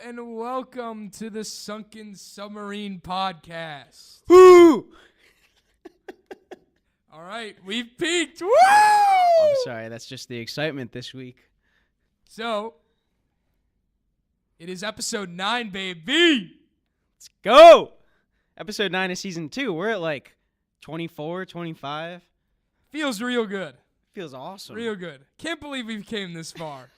and welcome to the Sunken Submarine Podcast. Woo! All right, we've peaked. Woo! I'm sorry, that's just the excitement this week. So, it is episode 9, baby. Let's go! Episode 9 of season 2. We're at like 24, 25. Feels real good. Feels awesome. Real good. Can't believe we've came this far.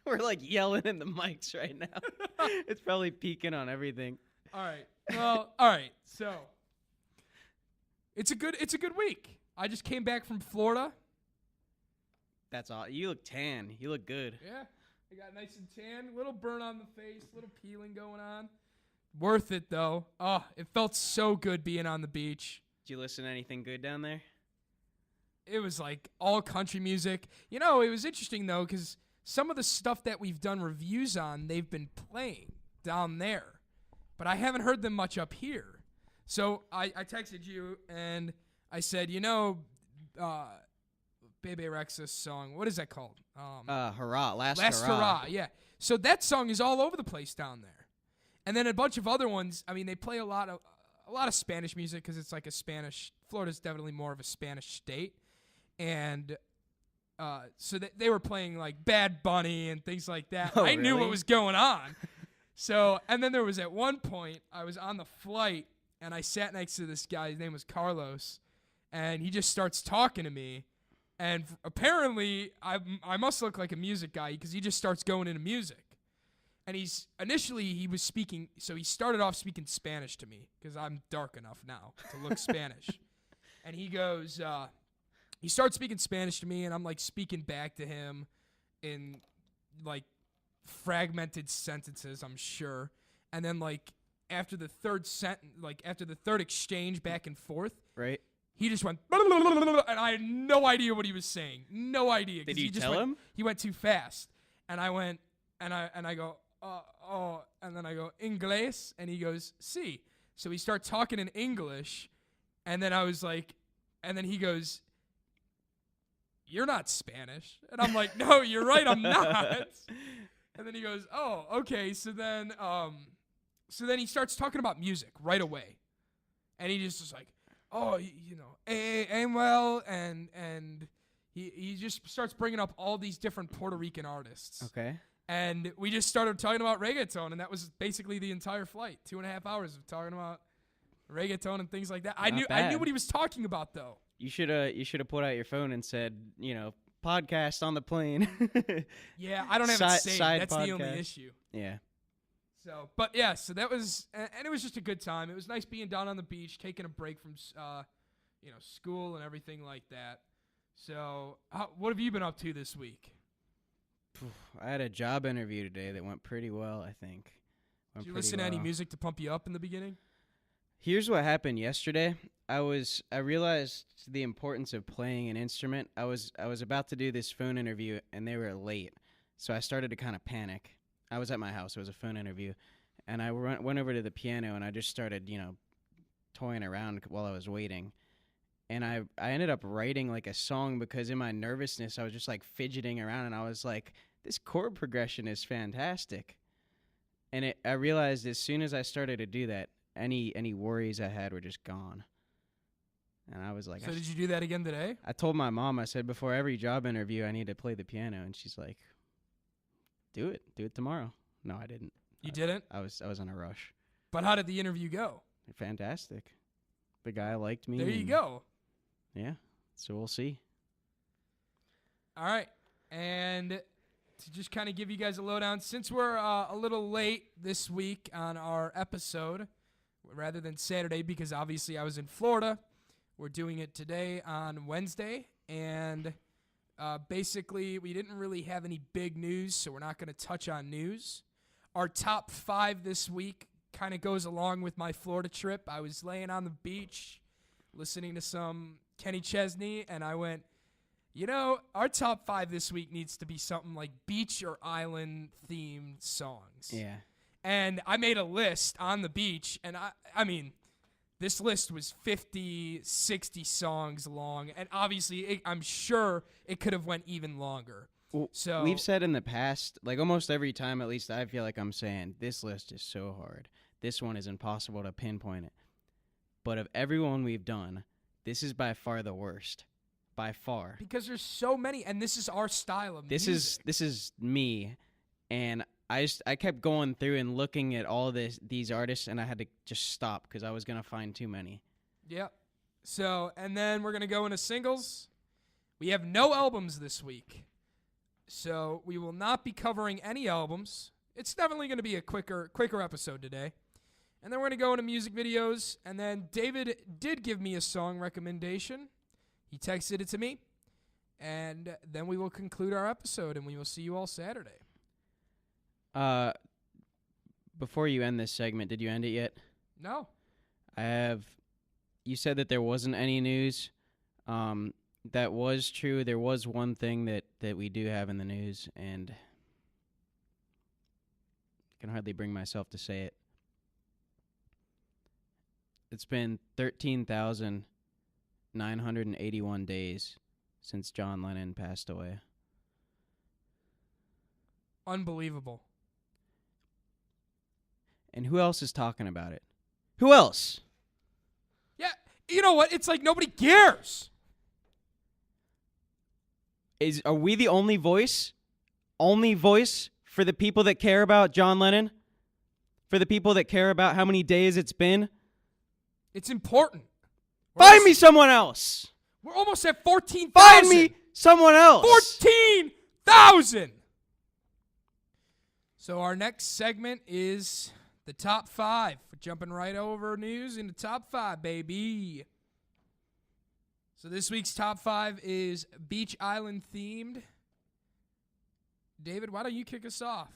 We're like yelling in the mics right now. It's probably peaking on everything. All right. Well, all right. So, it's a good week. I just came back from Florida. That's all. You look tan. You look good. Yeah. I got nice and tan. Little burn on the face. Little peeling going on. Worth it, though. Oh, it felt so good being on the beach. Did you listen to anything good down there? It was like all country music. You know, it was interesting, though, because some of the stuff that we've done reviews on, they've been playing down there. But I haven't heard them much up here. So I texted you, and I said, you know, Bebe Rexha's song, what is that called? Hurrah. Last Hurrah, yeah. So that song is all over the place down there. And then a bunch of other ones. I mean, they play a lot of Spanish music because it's like a Spanish. Florida's definitely more of a Spanish state, and so they were playing like Bad Bunny and things like that. Oh, I knew really? what was going on. So, and then there was at one point I was on the flight and I sat next to this guy. His name was Carlos, and he just starts talking to me. And apparently, I must look like a music guy because he just starts going into music. And he was speaking, so he started off speaking Spanish to me because I'm dark enough now to look Spanish. And he goes, he starts speaking Spanish to me, and I'm like speaking back to him in like fragmented sentences, I'm sure. And then like after the third exchange back and forth, Right. he just went, and I had no idea what he was saying. No idea. Did you tell him? He went too fast. And I went, and I go, and then I go, Inglés? And he goes, sí. So we start talking in English, and then I was like, and then he goes, you're not Spanish. And I'm like, no, you're right, I'm not. And then he goes, oh, okay. So then he starts talking about music right away. And he just was like, oh, you know, I'm well, and he just starts bringing up all these different Puerto Rican artists. Okay. And we just started talking about reggaeton, and that was basically the entire flight. 2.5 hours of talking about reggaeton and things like that. I knew what he was talking about, though. You should have put out your phone and said, you know, podcast on the plane. Yeah, I don't have it saved. That's podcast. the only issue. Yeah. So, but yeah, so that was, and it was just a good time. It was nice being down on the beach, taking a break from, school and everything like that. So, what have you been up to this week? I had a job interview today that went pretty well, I think. Did you listen to any music to pump you up in the beginning? Here's what happened yesterday. I realized the importance of playing an instrument. I was about to do this phone interview, and they were late. So I started to kind of panic. I was at my house. It was a phone interview. And I went over to the piano, and I just started, toying around while I was waiting. And I ended up writing, like, a song because in my nervousness, I was just, like, fidgeting around. And I was like, this chord progression is fantastic. And I realized as soon as I started to do that, any worries I had were just gone. And I was like... So did you do that again today? I told my mom, I said, before every job interview, I need to play the piano. And she's like... Do it tomorrow. No, I didn't. You didn't? I was in a rush. But how did the interview go? Fantastic. The guy liked me. There you go. Yeah. So we'll see. All right. And to just kind of give you guys a lowdown, since we're a little late this week on our episode, rather than Saturday, because obviously I was in Florida, we're doing it today on Wednesday. And... basically, we didn't really have any big news, so we're not going to touch on news. Our top 5 this week kind of goes along with my Florida trip. I was laying on the beach, listening to some Kenny Chesney, and I went, our top 5 this week needs to be something like beach or island-themed songs. Yeah. And I made a list on the beach, and I mean, this list was 50, 60 songs long, and obviously I'm sure it could have went even longer. Well, So we've said in the past, like almost every time, at least I feel like I'm saying, this list is so hard. This one is impossible to pinpoint it. But of everyone we've done, this is by far the worst. By far. because there's so many, and this is our style of music. This is me, and I kept going through and looking at all these artists, and I had to just stop because I was gonna find too many. Yep. So, and then we're going to go into singles. We have no albums this week. So, we will not be covering any albums. It's definitely going to be a quicker episode today. And then we're going to go into music videos. And then David did give me a song recommendation. He texted it to me. And then we will conclude our episode, and we will see you all Saturday. Before you end this segment, did you end it yet? No. I have. You said that there wasn't any news. That was true. There was one thing that we do have in the news, and I can hardly bring myself to say it. It's been 13,981 days since John Lennon passed away. Unbelievable. And who else is talking about it? Who else? Yeah, you know what? It's like nobody cares. Are we the only voice? Only voice for the people that care about John Lennon? For the people that care about how many days it's been? It's important. Find me someone else. We're almost at 14,000. Find me someone else. 14,000. So our next segment is the top 5. We're jumping right over news into top 5, baby. So this week's top 5 is Beach Island themed. David, why don't you kick us off?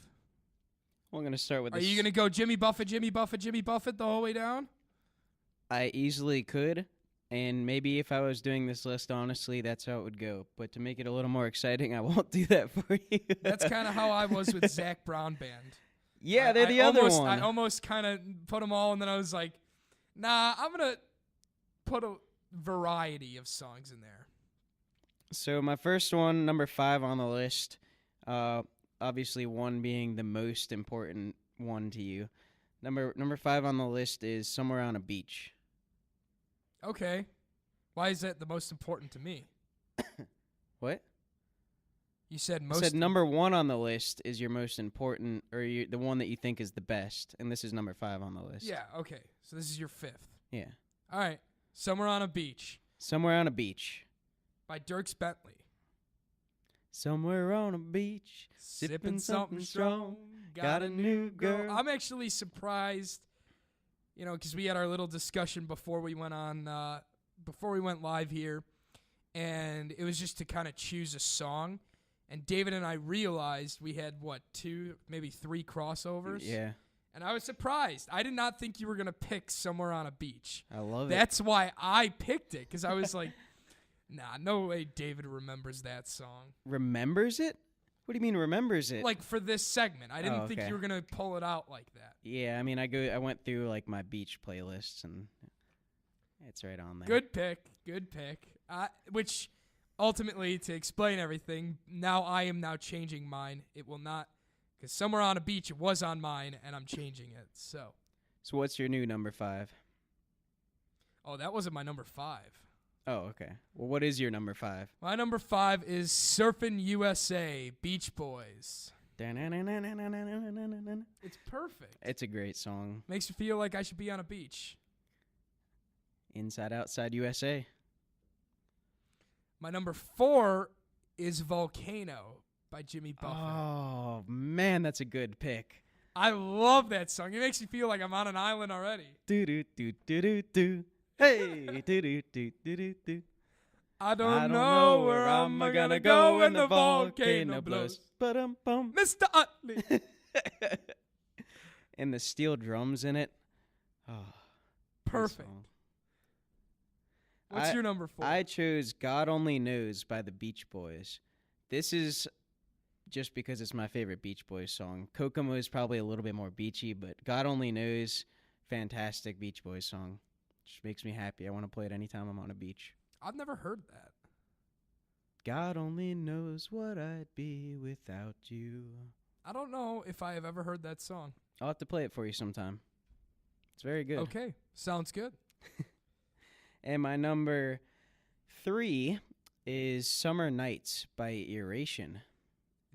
Well, I'm going to start with Are this. you going to go Jimmy Buffett the whole way down? I easily could, and maybe if I was doing this list honestly, that's how it would go. But to make it a little more exciting, I won't do that for you. That's kind of how I was with Zac Brown Band. Yeah, they're the other one. I almost kind of put them all, and then I was like, nah, I'm going to put a variety of songs in there. So my first one, number 5 on the list, obviously one being the most important one to you. Number 5 on the list is Somewhere on a Beach. Okay. Why is that the most important to me? What? You said I most. said number 1 on the list is your most important, or the one that you think is the best, and this is number 5 on the list. Yeah, okay. So this is your 5th. Yeah. All right. Somewhere on a Beach Somewhere on a Beach. by Dierks Bentley. Somewhere on a beach, sipping something strong, got a new girl. I'm actually surprised, because we had our little discussion before we went live here, and it was just to kind of choose a song. And David and I realized we had, 2, maybe 3 crossovers? Yeah. And I was surprised. I did not think you were going to pick Somewhere on a Beach. I love it. That's why I picked it, because I was like, nah, no way David remembers that song. Remembers it? What do you mean remembers it? Like for this segment. I didn't think okay. you were going to pull it out like that. Yeah, I mean, I went through like my beach playlists and it's right on there. Good pick. Which ultimately, to explain everything, I am now changing mine. It will not, because Somewhere on a Beach, it was on mine, and I'm changing it. So what's your new number 5? Oh, that wasn't my number 5. Oh, okay. Well, what is your number 5? My number 5 is Surfin' USA, Beach Boys. It's perfect. It's a great song. Makes me feel like I should be on a beach. Inside Outside USA. My number 4 is Volcano by Jimmy Buffett. Oh, man, that's a good pick. I love that song. It makes me feel like I'm on an island already. Do-do-do-do-do-do. Hey, do-do-do-do-do-do. I don't know where I'm gonna go when the volcano blows. Ba-dum-bum. Mr. Utley. And the steel drums in it. Oh, Perfect. What's your number 4? I chose God Only Knows by the Beach Boys. This is just because it's my favorite Beach Boys song. Kokomo is probably a little bit more beachy, but God Only Knows, fantastic Beach Boys song. Just makes me happy. I want to play it anytime I'm on a beach. I've never heard that. God only knows what I'd be without you. I don't know if I have ever heard that song. I'll have to play it for you sometime. It's very good. Okay, sounds good. And my number 3 is Summer Nights by Eration.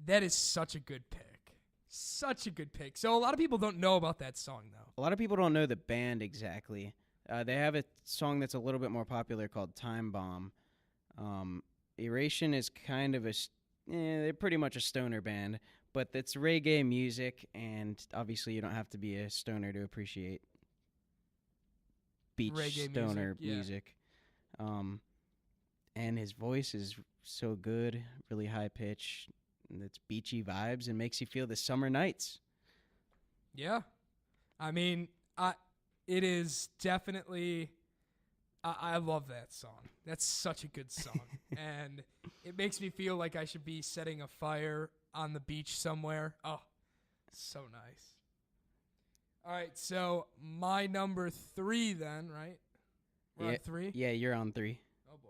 That is such a good pick. Such a good pick. So a lot of people don't know about that song, though. A lot of people don't know the band exactly. They have a song that's a little bit more popular called Time Bomb. Eration is kind of they're pretty much a stoner band, but it's reggae music, and obviously you don't have to be a stoner to appreciate beach Reggae stoner music. And his voice is so good, really high pitch, and it's beachy vibes and makes you feel the summer nights. Yeah. I mean, it is definitely... I love that song. That's such a good song. And it makes me feel like I should be setting a fire on the beach somewhere. Oh, so nice. All right, so my number 3 then, right? We're on 3? Yeah, you're on 3. Oh, boy.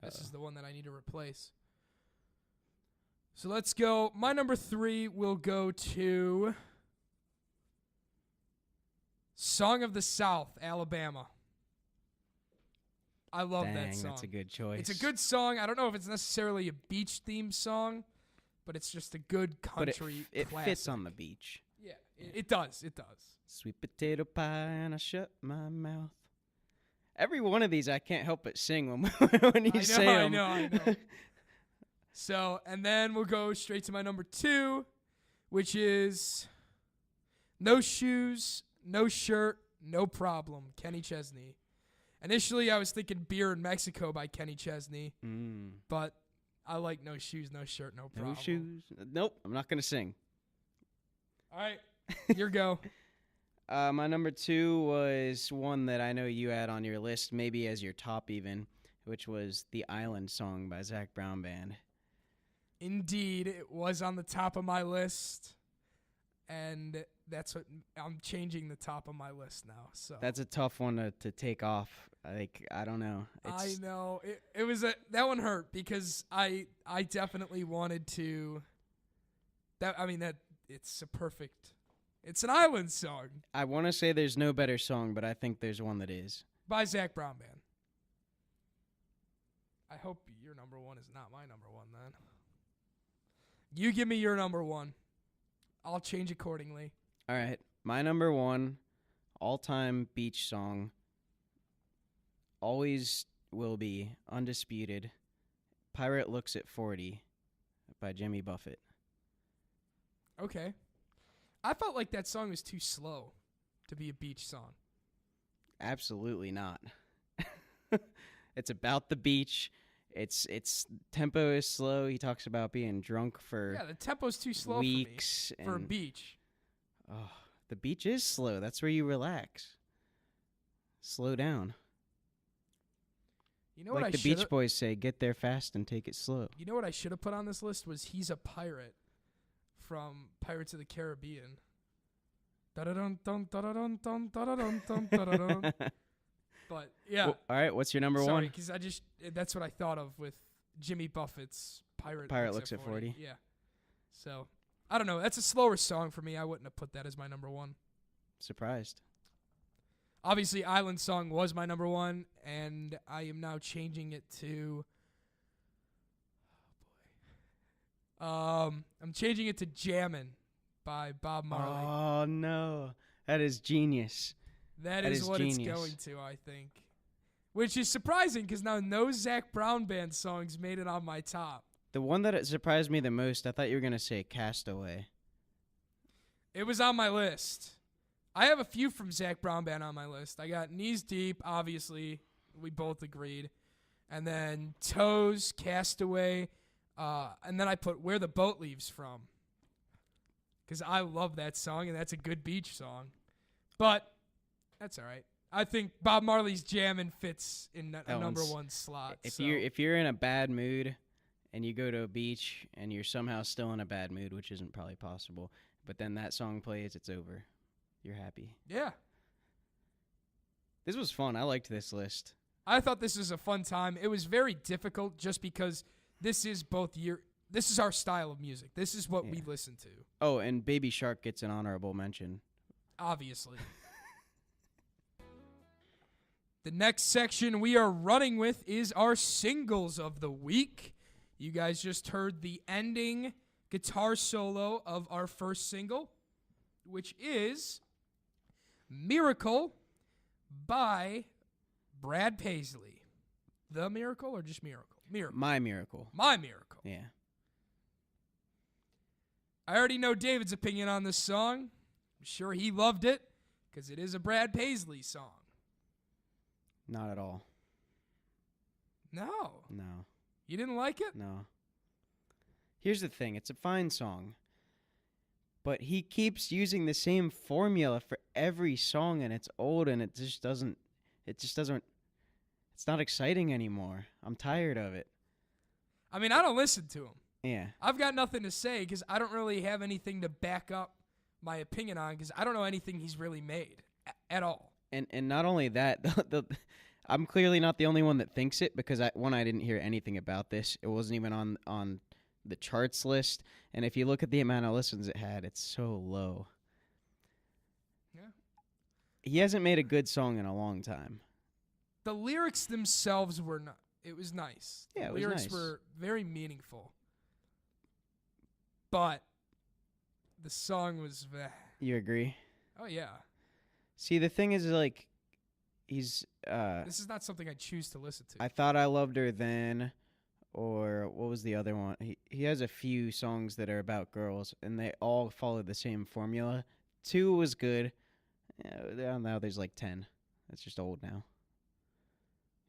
This is the one that I need to replace. So let's go. My number 3 will go to Song of the South, Alabama. I love that song. That's a good choice. It's a good song. I don't know if it's necessarily a beach-themed song, but it's just a good country It classic. fits on the beach. Yeah, it does. It does. Sweet potato pie and I shut my mouth. Every one of these I can't help but sing when you say them. I know. So, and then we'll go straight to my number 2, which is No Shoes, No Shirt, No Problem, Kenny Chesney. Initially, I was thinking Beer in Mexico by Kenny Chesney, but I like No Shoes, No Shirt, No Problem. No shoes. Nope, I'm not going to sing. All right, your go. My number 2 was one that I know you had on your list, maybe as your top even, which was the Island song by Zac Brown Band. Indeed, it was on the top of my list, and that's what I'm changing the top of my list now. So that's a tough one to take off. I don't know. I know it was that one hurt because I definitely wanted to. It's a perfect. It's an Island song. I want to say there's no better song, but I think there's one that is by Zac Brown Band. I hope your number 1 is not my number 1 then. You give me your number 1. I'll change accordingly. All right. My number 1 all-time beach song always will be undisputed. Pirate Looks at 40 by Jimmy Buffett. Okay. I felt like that song was too slow to be a beach song. Absolutely not. It's about the beach. Its tempo is slow. He talks about being drunk for the tempo's too slow weeks for me for a beach. Oh, the beach is slow. That's where you relax. Slow down. You know like what the Beach Boys say, get there fast and take it slow. You know what I should have put on this list was He's a Pirate from Pirates of the Caribbean. But yeah. Well, all right, what's your number 1? Sorry, because that's what I thought of with Jimmy Buffett's Pirate Looks at 40. Yeah. So, I don't know. That's a slower song for me. I wouldn't have put that as my number 1. Surprised. Obviously, Island Song was my number 1, and I am now changing it to... I'm changing it to Jammin' by Bob Marley. Oh, no. That is genius. That is what genius. It's going to, I think. Which is surprising, because now no Zac Brown Band songs made it on my top. The one that surprised me the most, I thought you were going to say Castaway. It was on my list. I have a few from Zac Brown Band on my list. I got Knees Deep, obviously. We both agreed. And then Toes, Castaway. And then I put Where the Boat Leaves From. Because I love that song, and that's a good beach song. But that's all right. I think Bob Marley's Jammin' fits in a number 1 slot. If you're in a bad mood and you go to a beach and you're somehow still in a bad mood, which isn't probably possible, but then that song plays, it's over. You're happy. Yeah. This was fun. I liked this list. I thought this was a fun time. It was very difficult just because this is this is our style of music. This is what we listen to. Oh, and Baby Shark gets an honorable mention. Obviously. The next section we are running with is our singles of the week. You guys just heard the ending guitar solo of our first single, which is Miracle by Brad Paisley. The Miracle or just Miracle? Miracle. My Miracle. My Miracle. Yeah. I already know David's opinion on this song. I'm sure he loved it because it is a Brad Paisley song. Not at all. No. No. You didn't like it? No. Here's the thing. It's a fine song. But he keeps using the same formula for every song, and it's old, and it just doesn't, it's not exciting anymore. I'm tired of it. I mean, I don't listen to him. Yeah. I've got nothing to say because I don't really have anything to back up my opinion on because I don't know anything he's really made at all. And not only that, I'm clearly not the only one that thinks it because I didn't hear anything about this. It wasn't even on the charts list. And if you look at the amount of listens it had, it's so low. Yeah. He hasn't made a good song in a long time. The lyrics themselves were not. It was nice. Yeah, the it was lyrics nice. were very meaningful. But the song was. You agree? Oh yeah. See, the thing is, like, he's. This is not something I choose to listen to. I Thought I Loved Her Then, or what was the other one? He has a few songs that are about girls, and they all follow the same formula. 2 was good. Now there's like 10. That's just old now.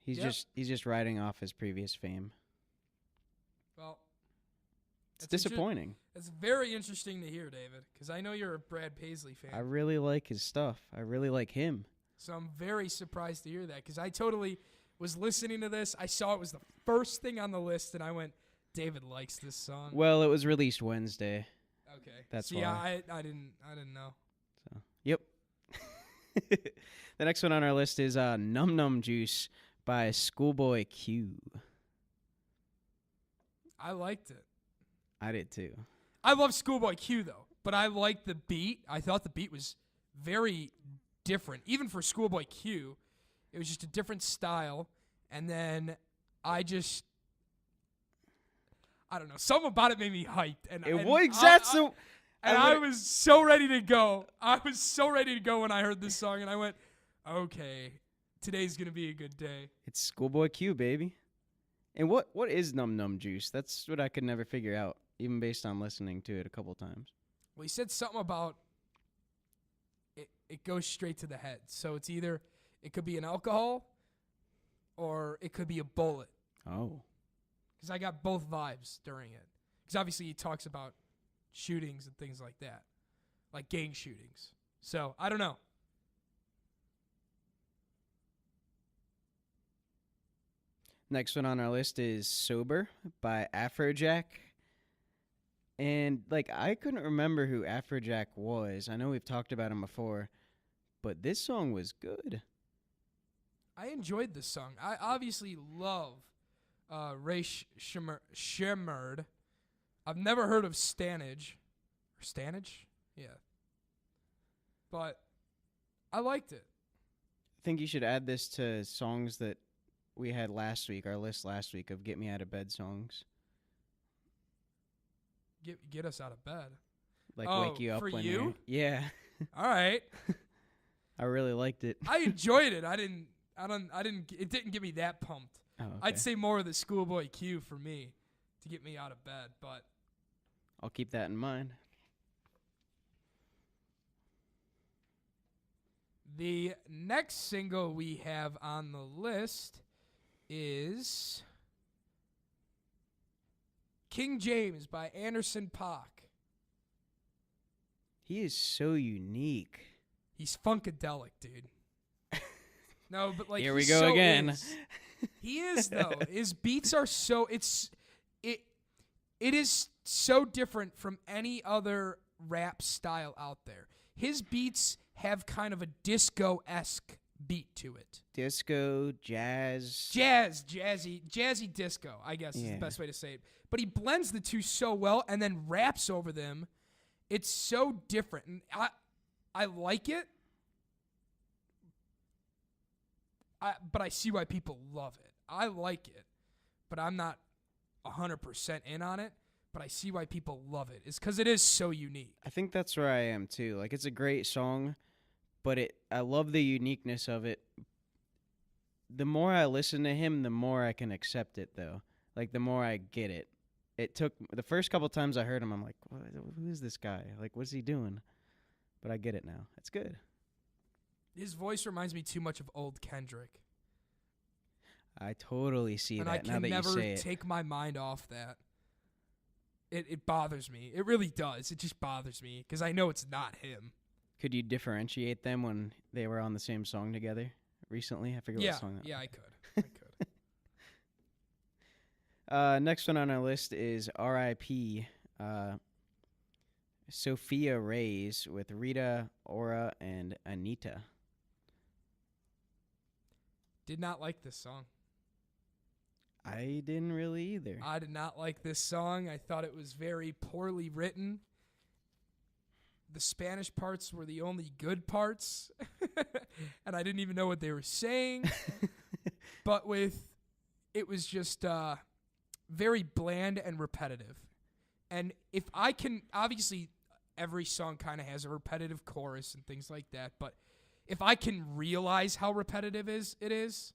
He's just riding off his previous fame. Well, it's disappointing. It's very interesting to hear, David, because I know you're a Brad Paisley fan. I really like his stuff. I really like him. So I'm very surprised to hear that because I totally was listening to this. I saw it was the first thing on the list, and I went, David likes this song. Well, it was released Wednesday. Okay. That's why. why. I didn't know. So, yep. The next one on our list is Numb Numb Juice by Schoolboy Q. I liked it. I did too. I love Schoolboy Q, though, but I liked the beat. I thought the beat was very different. Even for Schoolboy Q, it was just a different style. And then I don't know. Something about it made me hyped. I was so ready to go. I was so ready to go when I heard this song, and I went, okay, today's going to be a good day. It's Schoolboy Q, baby. And what is Numb Numb Juice? That's what I could never figure out, even based on listening to it a couple times. Well, he said something about it goes straight to the head. So it's either it could be an alcohol or it could be a bullet. Oh. Because I got both vibes during it. Because obviously he talks about shootings and things like that, like gang shootings. So I don't know. Next one on our list is Sober by Afrojack. And, like, I couldn't remember who Afrojack was. I know we've talked about him before, but this song was good. I enjoyed this song. I obviously love Rae Jepson. I've never heard of Stanage. Or Stanage? Yeah. But I liked it. I think you should add this to songs that we had last week, our list last week of Get Me Out of Bed songs. Get us out of bed. Like wake you up for when you? Yeah. All right. I really liked it. I enjoyed it. It didn't get me that pumped. Oh, okay. I'd say more of the Schoolboy Q for me to get me out of bed, but I'll keep that in mind. the next single we have on the list is King James by Anderson .Paak. He is so unique. He's funkadelic, dude. No, but like Here we he go so again. is. He is though. His beats are so it is so different from any other rap style out there. His beats have kind of a disco-esque beat to it. Disco, jazz. Jazzy disco, I guess is the best way to say it. But he blends the two so well and then raps over them. It's so different. And I like it. But I see why people love it. I like it, but I'm not 100% in on it. But I see why people love it. It's because it is so unique. I think that's where I am too. Like, it's a great song, but I love the uniqueness of it. The more I listen to him, the more I can accept it, though. Like, the more I get it. It took the first couple times I heard him, I'm like, who is this guy? Like, what's he doing? But I get it now. It's good. His voice reminds me too much of old Kendrick. I totally see and that now that you say it. And I can never take my mind off that. It bothers me. It really does. It just bothers me because I know it's not him. Could you differentiate them when they were on the same song together recently? I forget what song that was. Yeah, I could. Next one on our list is R.I.P. Sofia Reyes with Rita Ora and Anita. Did not like this song. I didn't really either. I did not like this song. I thought it was very poorly written. The Spanish parts were the only good parts. And I didn't even know what they were saying. But it was just very bland and repetitive. And if I can, obviously every song kind of has a repetitive chorus and things like that. But if I can realize how repetitive it is,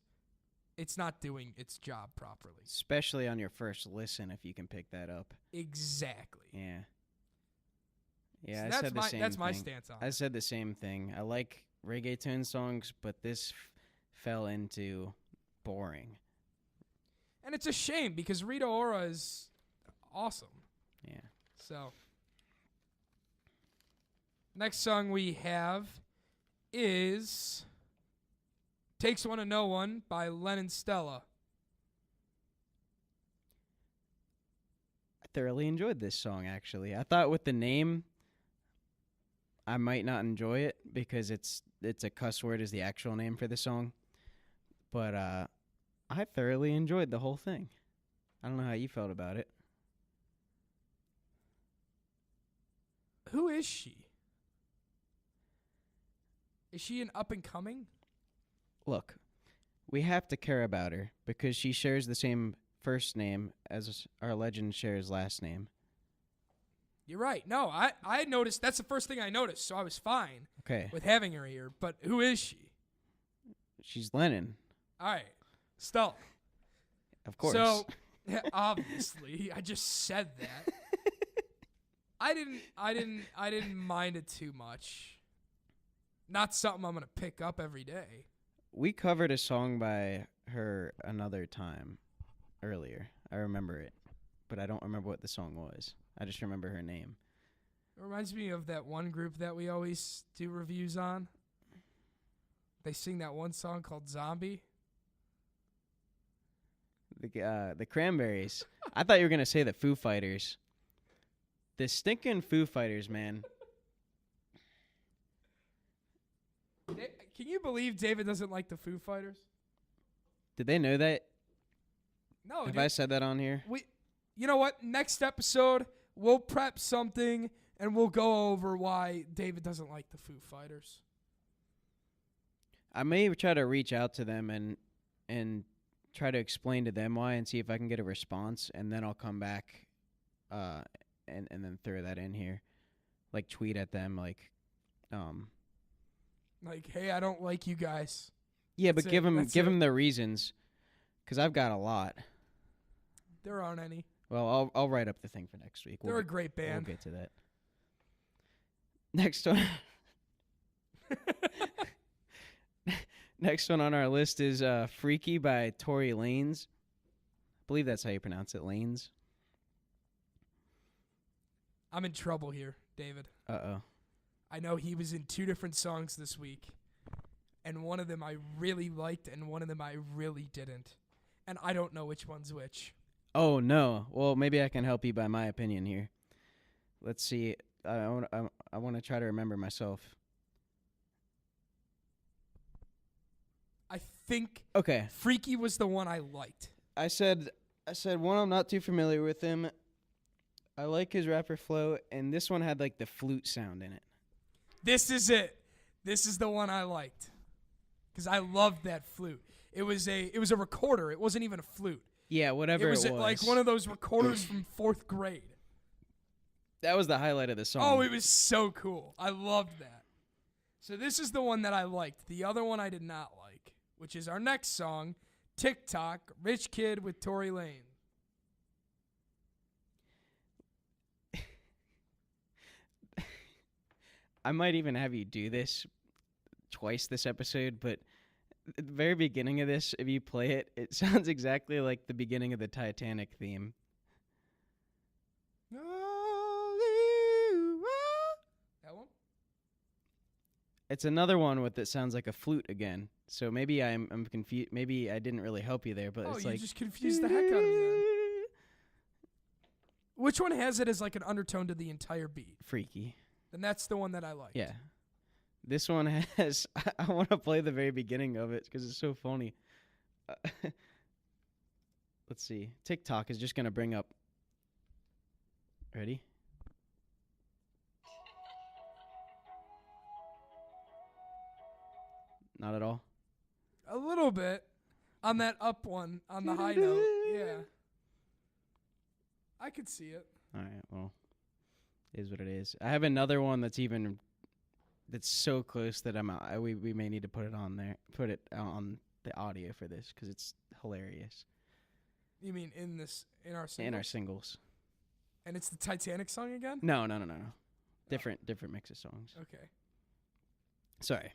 it's not doing its job properly. Especially on your first listen, if you can pick that up. Exactly. Yeah. Yeah, So I said the same thing. That's my stance on it. I said the same thing. I like reggaeton songs, but this fell into boring. And it's a shame because Rita Ora is awesome. Yeah. So, next song we have is Takes One to Know One by Lennon Stella. I thoroughly enjoyed this song, actually. I thought with the name, I might not enjoy it because it's a cuss word is the actual name for the song. But I thoroughly enjoyed the whole thing. I don't know how you felt about it. Who is she? Is she an up-and-coming? Look, we have to care about her because she shares the same first name as our legend shares last name. You're right. No, I noticed. That's the first thing I noticed, so I was fine with having her here. But who is she? She's Lennon. All right. Stella. Of course. So, obviously, I just said that. I didn't mind it too much. Not something I'm going to pick up every day. We covered a song by her another time earlier. I remember it, but I don't remember what the song was. I just remember her name. It reminds me of that one group that we always do reviews on. They sing that one song called Zombie. The Cranberries. I thought you were going to say the Foo Fighters. The stinking Foo Fighters, man. Can you believe David doesn't like the Foo Fighters? Did they know that? No, Have I said that on here? You know what? Next episode, we'll prep something and we'll go over why David doesn't like the Foo Fighters. I may try to reach out to them and try to explain to them why and see if I can get a response, and then I'll come back and then throw that in here. Like, tweet at them, like, hey, I don't like you guys. Yeah, but give them the reasons, because I've got a lot. There aren't any. Well, I'll write up the thing for next week. They're a great band. We'll get to that. Next one. Next one on our list is Freaky by Tory Lanez. I believe that's how you pronounce it, Lanez. I'm in trouble here, David. Uh-oh. I know he was in 2 different songs this week, and one of them I really liked and one of them I really didn't. And I don't know which one's which. Oh, no. Well, maybe I can help you by my opinion here. Let's see. I want to try to remember myself. think Okay. Freaky was the one I liked. I said one, I'm not too familiar with him. I like his rapper flow, and this one had like the flute sound in it. This is it. This is the one I liked. Because I loved that flute. It was a recorder. It wasn't even a flute. Yeah, whatever it was. Like one of those recorders from 4th grade. That was the highlight of the song. Oh, it was so cool. I loved that. So this is the one that I liked. The other one I did not like, which is our next song, TikTok, Rich Kid with Tory Lanez. I might even have you do this twice this episode, but at the very beginning of this, if you play it, it sounds exactly like the beginning of the Titanic theme. That one? It's another one with that sounds like a flute again. So maybe I'm confused. Maybe I didn't really help you there, but it's you like just confused the heck out of me then. Which one has it as like an undertone to the entire beat? Freaky. Then that's the one that I liked. Yeah. This one has, I want to play the very beginning of it because it's so funny. Let's see. TikTok is just going to bring up. Ready? Not at all. A little bit on that up one, on the high note. Yeah. I could see it. All right, well, it is what it is. I have another one that's so close that we may need to put it on the audio for this because it's hilarious. You mean in our singles? In our singles. And it's the Titanic song again? No. Different mix of songs. Okay. Sorry.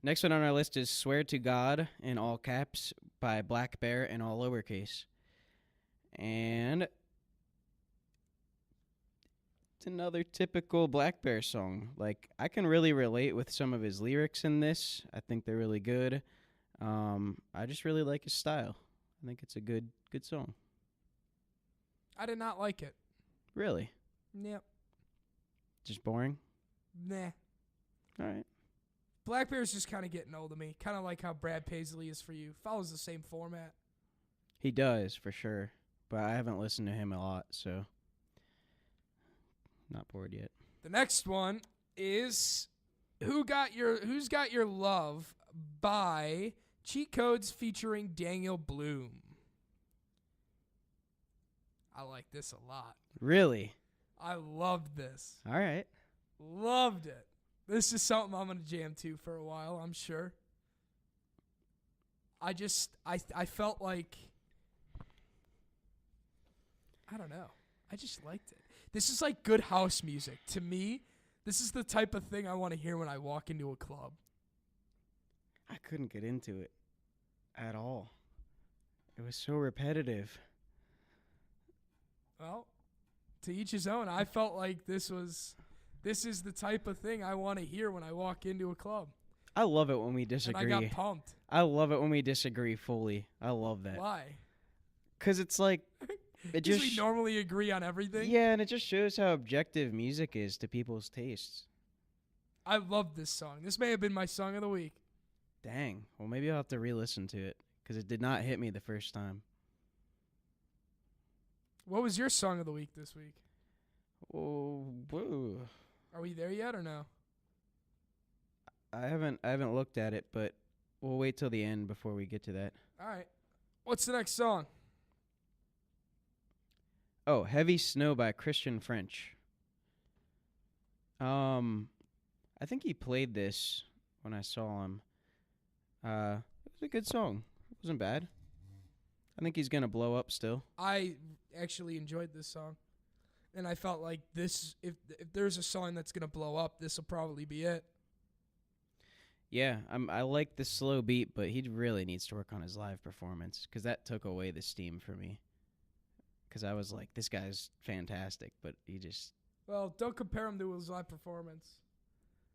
Next one on our list is Swear to God in all caps by Black Bear in all lowercase. And it's another typical Black Bear song. Like, I can really relate with some of his lyrics in this. I think they're really good. I just really like his style. I think it's a good song. I did not like it. Really? Yep. Just boring? Nah. All right. Black Bear's just kind of getting old to me. Kind of like how Brad Paisley is for you. Follows the same format. He does, for sure. But I haven't listened to him a lot, so not bored yet. The next one is Who's Got Your Love by Cheat Codes featuring Daniel Bloom. I like this a lot. Really? I loved this. All right. Loved it. This is something I'm going to jam to for a while, I'm sure. I felt like, I don't know. I just liked it. This is like good house music. To me, this is the type of thing I want to hear when I walk into a club. I couldn't get into it at all. It was so repetitive. Well, to each his own. I felt like this is the type of thing I want to hear when I walk into a club. I love it when we disagree. And I got pumped. I love it when we disagree fully. I love that. Why? Because it's like... Because we normally agree on everything? Yeah, and it just shows how objective music is to people's tastes. I love this song. This may have been my song of the week. Dang. Well, maybe I'll have to re-listen to it, because it did not hit me the first time. What was your song of the week this week? Oh, whoa. Are we there yet or no? I haven't looked at it, but we'll wait till the end before we get to that. All right. What's the next song? Oh, Heavy Snow by Christian French. I think he played this when I saw him. It was a good song. It wasn't bad. I think he's gonna blow up still. I actually enjoyed this song, and I felt like this. If there's a song that's gonna blow up, this will probably be it. Yeah, I like the slow beat, but he really needs to work on his live performance because that took away the steam for me. Because I was like, this guy's fantastic, but he just... Well, don't compare him to his live performance.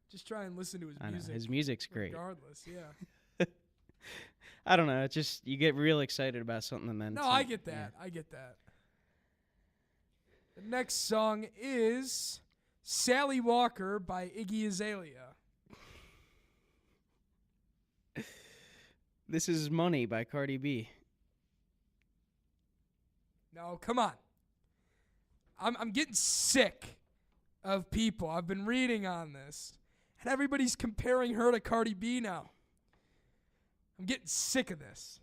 Just try and listen to his music. Know, his music's great. Regardless, yeah. I don't know. It's just, you get real excited about something and then... No, I get that. Yeah. I get that. The next song is Sally Walker by Iggy Azalea. This is Money by Cardi B. No, come on. I'm getting sick of people. I've been reading on this, and everybody's comparing her to Cardi B now. I'm getting sick of this.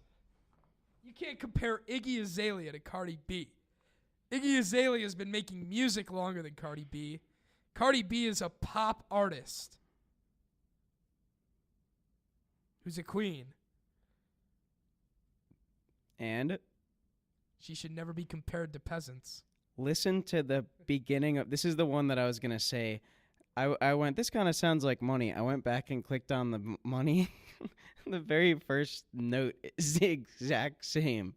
You can't compare Iggy Azalea to Cardi B. Iggy Azalea has been making music longer than Cardi B. Cardi B is a pop artist who's a queen. And She should never be compared to peasants. listen to the beginning of... This is the one that I was going to say. I went, this kind of sounds like Money. I went back and clicked on the Money. The very first note is the exact same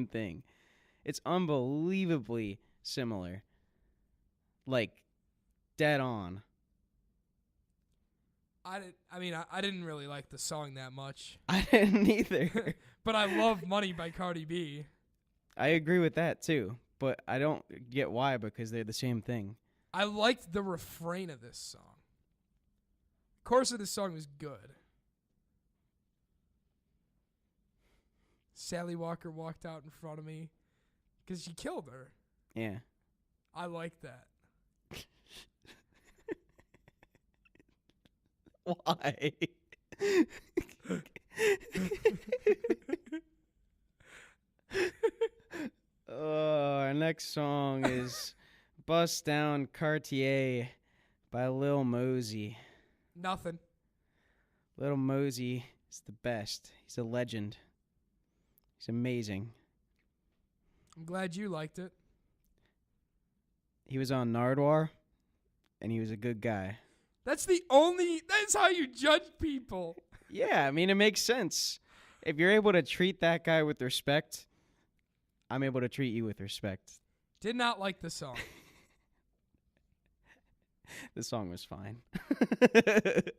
thing. It's unbelievably similar. Like, dead on. I didn't really like the song that much. I didn't either. But I love Money by Cardi B. I agree with that, too. But I don't get why, because they're the same thing. I liked the refrain of this song. The chorus of this song was good. Sally Walker walked out in front of me because she killed her. Yeah. I like that. Why? Our next song is Bust Down Cartier by Lil Mosey. Nothing. Lil Mosey is the best. He's a legend. He's amazing. I'm glad you liked it. He was on Nardwar, and he was a good guy. That's how you judge people. Yeah, I mean, it makes sense. If you're able to treat that guy with respect, I'm able to treat you with respect. Did not like the song. The song was fine. The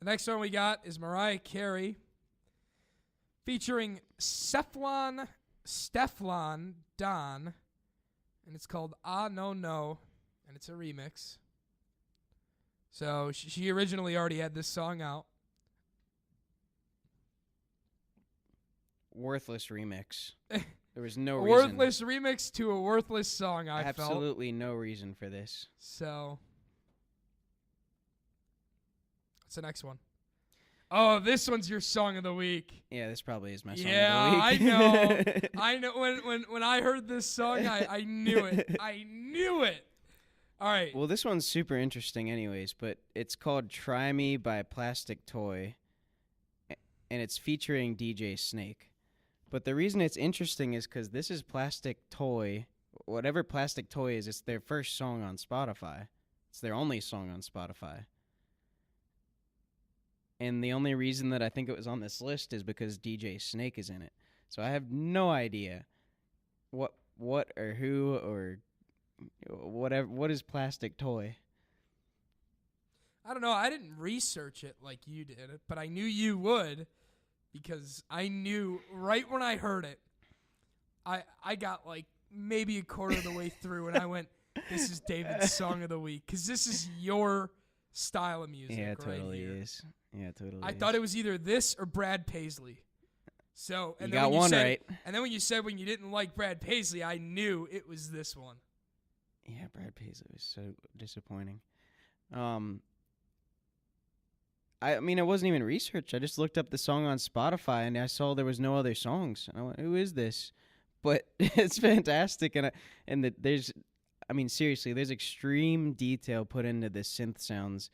next song we got is Mariah Carey featuring Stefflon Don, and it's called Ah No No, and it's a remix. So she originally already had this song out. Worthless remix. There was no A reason. worthless remix to a worthless song, I felt. Absolutely no reason for this. So, what's the next one? Oh, this one's your song of the week. Yeah, this probably is my song Yeah, of the I week. know. I know. When I heard this song, I knew it. I knew it. All right. Well, this one's super interesting anyways, but it's called Try Me by Plastic Toy, and it's featuring DJ Snake. But the reason it's interesting is because this is Plastic Toy. Whatever Plastic Toy is, it's their first song on Spotify. It's their only song on Spotify. And the only reason that I think it was on this list is because DJ Snake is in it. So I have no idea what or who or whatever. What is Plastic Toy? I don't know. I didn't research it like you did, but I knew you would because I knew right when I heard it, I got like maybe a quarter of the way through and I went, this is David's song of the week because this is your style of music. Yeah, it right totally here. is. Yeah, totally. I thought it was either this or Brad Paisley. So and You then got when one said, right. And then when you said when you didn't like Brad Paisley, I knew it was this one. Yeah, Brad Paisley was so disappointing. I mean, it wasn't even research. I just looked up the song on Spotify, and I saw there was no other songs. And I went, who is this? But it's fantastic. I mean, seriously, there's extreme detail put into the synth sounds.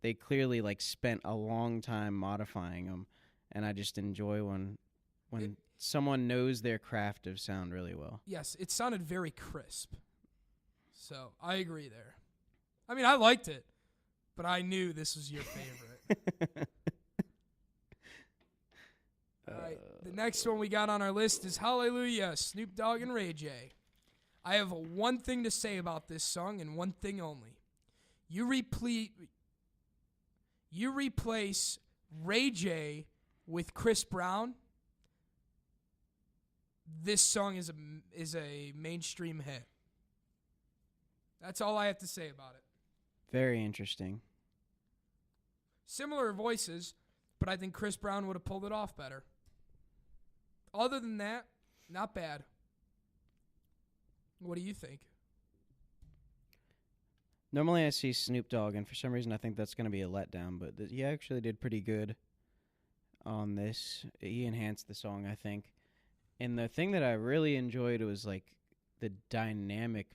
They clearly, like, spent a long time modifying them. And I just enjoy when someone knows their craft of sound really well. Yes, it sounded very crisp. So I agree there. I mean, I liked it, but I knew this was your favorite. All right, the next one we got on our list is Hallelujah, Snoop Dogg and Ray J. I have one thing to say about this song and one thing only. You replace Ray J with Chris Brown, this song is a mainstream hit. That's all I have to say about it. Very interesting. Similar voices, but I think Chris Brown would have pulled it off better. Other than that, not bad. What do you think? Normally I see Snoop Dogg, and for some reason I think that's going to be a letdown, but he actually did pretty good on this. He enhanced the song, I think. And the thing that I really enjoyed was, like, the dynamic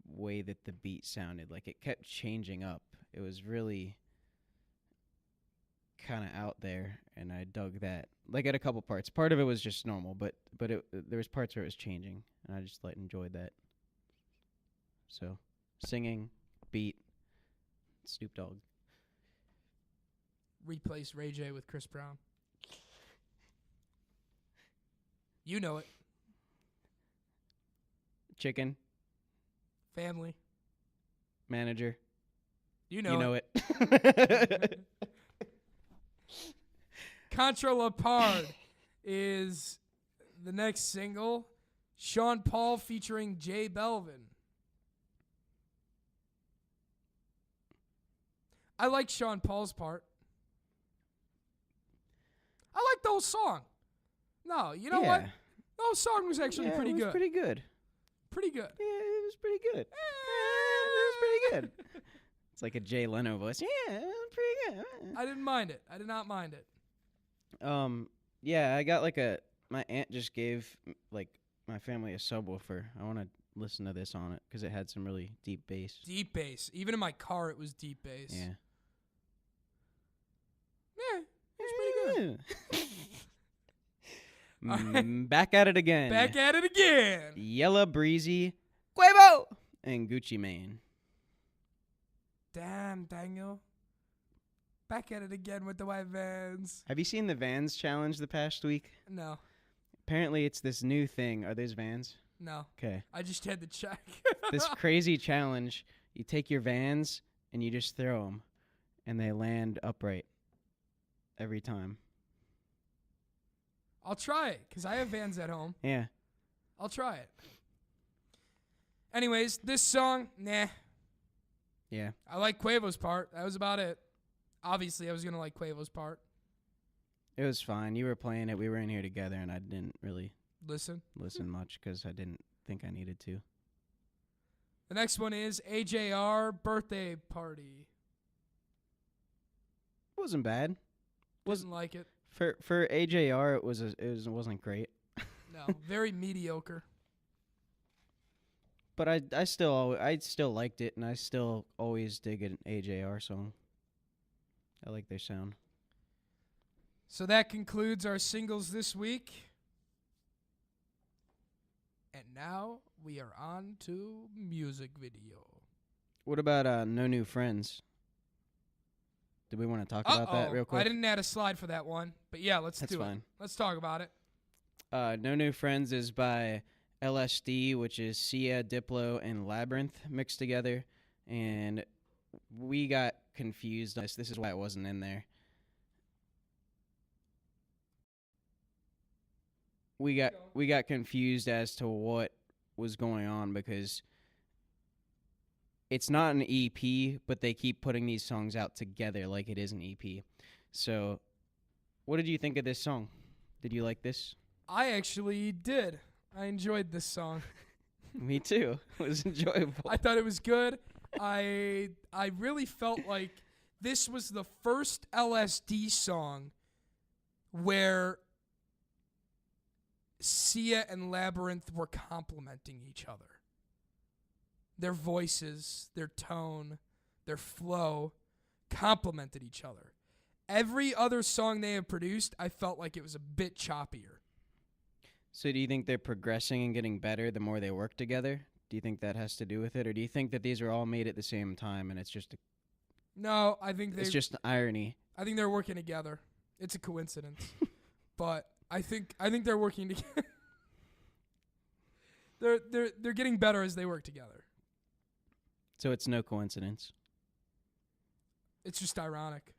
way that the beat sounded. Like, it kept changing up. It was really kind of out there, and I dug that. Like, at a couple parts. Part of it was just normal, but there was parts where it was changing, and I just, like, enjoyed that. So, singing, beat, Snoop Dogg. Replace Ray J with Chris Brown. You know it. Chicken. Family. Manager. You know it. Contra La Part is the next single. Sean Paul featuring J Balvin. I like Sean Paul's part. I like the whole song. No, you know what? The whole song was actually pretty good. Pretty good. Pretty good. Yeah, it was pretty good. It was pretty good. It's like a Jay Leno voice. Yeah, it was pretty good. I didn't mind it. I did not mind it. Yeah, I got my aunt just gave like my family a subwoofer. I want to listen to this on it because it had some really deep bass. Deep bass. Even in my car, it was deep bass. Yeah. Yeah, it was pretty good. Back at it again. Back at it again. Yella Breezy, Quavo, and Gucci Mane. Damn, Daniel. Back at it again with the white Vans. Have you seen the Vans challenge the past week? No. Apparently it's this new thing. Are those Vans? No. Okay. I just had to check. This crazy challenge. You take your Vans and you just throw them, and they land upright every time. I'll try it, because I have Vans at home. Yeah. I'll try it. Anyways, this song, nah. Yeah. I like Quavo's part. That was about it. Obviously, I was going to like Quavo's part. It was fine. You were playing it. We were in here together, and I didn't really listen much because I didn't think I needed to. The next one is AJR Birthday Party. Wasn't bad. Wasn't like it. For AJR, it wasn't great. No, very mediocre. But I still liked it, and I still always dig an AJR song. I like their sound. So that concludes our singles this week. And now we are on to music video. What about No New Friends? Do we want to talk about that real quick? I didn't add a slide for that one, but yeah, let's do fine. it. Let's talk about it. No New Friends is by LSD, which is Sia, Diplo, and Labyrinth mixed together, and we got confused. This is why it wasn't in there. We got confused as to what was going on because it's not an EP, but they keep putting these songs out together like it is an EP. So, what did you think of this song? Did you like this? I actually did. I enjoyed this song. Me too. It was enjoyable. I thought it was good. I really felt like this was the first LSD song where Sia and Labyrinth were complimenting each other. Their voices, their tone, their flow complemented each other. Every other song they have produced, I felt like it was a bit choppier. So do you think they're progressing and getting better the more they work together? Do you think that has to do with it? Or do you think that these are all made at the same time and it's just No, I think it's just irony? I think they're working together. It's a coincidence. But I think they're working together. They're getting better as they work together. So it's no coincidence. It's just ironic.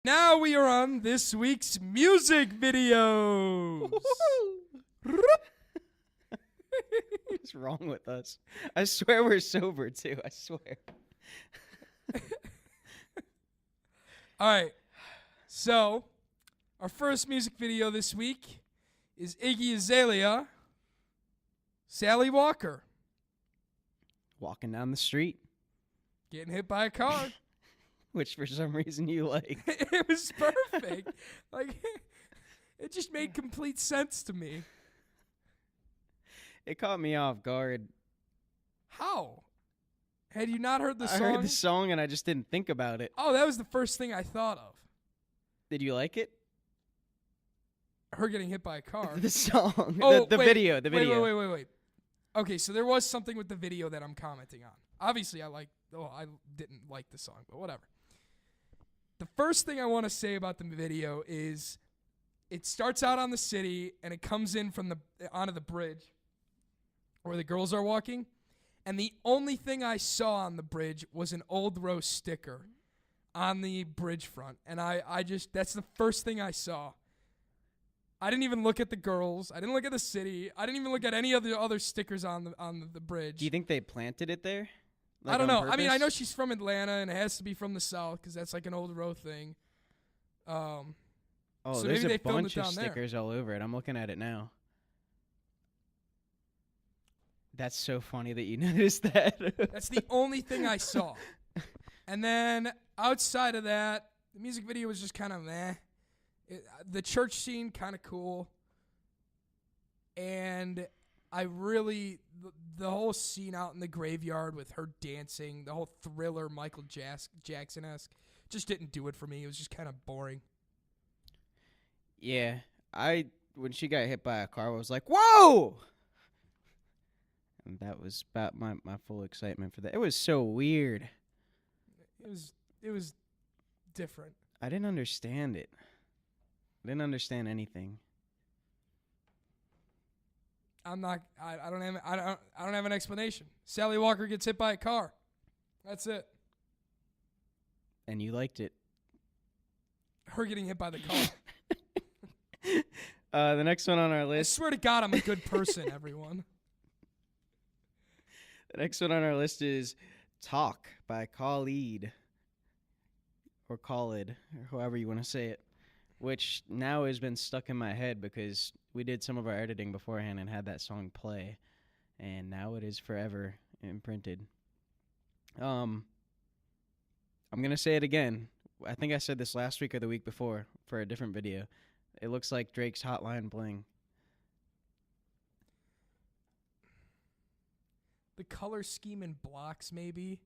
Now we are on this week's music videos. What's wrong with us? I swear we're sober too. I swear. All right. So, our first music video this week is Iggy Azalea, Sally Walker. Walking down the street. Getting hit by a car. Which for some reason you like. It was perfect. Like, it just made complete sense to me. It caught me off guard. How? Had you not heard the song? I heard the song and I just didn't think about it. Oh, that was the first thing I thought of. Did you like it? Her getting hit by a car. The song. Oh, the video. The video. Wait. Okay, so there was something with the video that I'm commenting on. Obviously, I didn't like the song, but whatever. The first thing I want to say about the video is it starts out on the city and it comes in from onto the bridge where the girls are walking. And the only thing I saw on the bridge was an Old Row sticker on the bridge front. And that's the first thing I saw. I didn't even look at the girls. I didn't look at the city. I didn't even look at any of the other stickers on the bridge. Do you think they planted it there? Like I don't know. purpose? I mean, I know she's from Atlanta, and it has to be from the South because that's like an Old Row thing. Oh, so there's maybe a they filmed bunch it of down there. stickers all over it. I'm looking at it now. That's so funny that you noticed that. That's the only thing I saw. And then outside of that, the music video was just kind of meh. The church scene, kind of cool. And I really, the whole scene out in the graveyard with her dancing, the whole Thriller Michael Jackson-esque, just didn't do it for me. It was just kind of boring. Yeah. When she got hit by a car, I was like, whoa! And that was about my full excitement for that. It was so weird. It was different. I didn't understand it. I didn't understand anything. I don't have an explanation. Sally Walker gets hit by a car. That's it. And you liked it. Her getting hit by the car. The next one on our I list. swear to God, I'm a good person, everyone. The next one on our list is Talk by Collied. Or Collid, or however you want to say it. Which now has been stuck in my head because we did some of our editing beforehand and had that song play. And now it is forever imprinted. I'm going to say it again. I think I said this last week or the week before for a different video. It looks like Drake's Hotline Bling. The color scheme in blocks, maybe.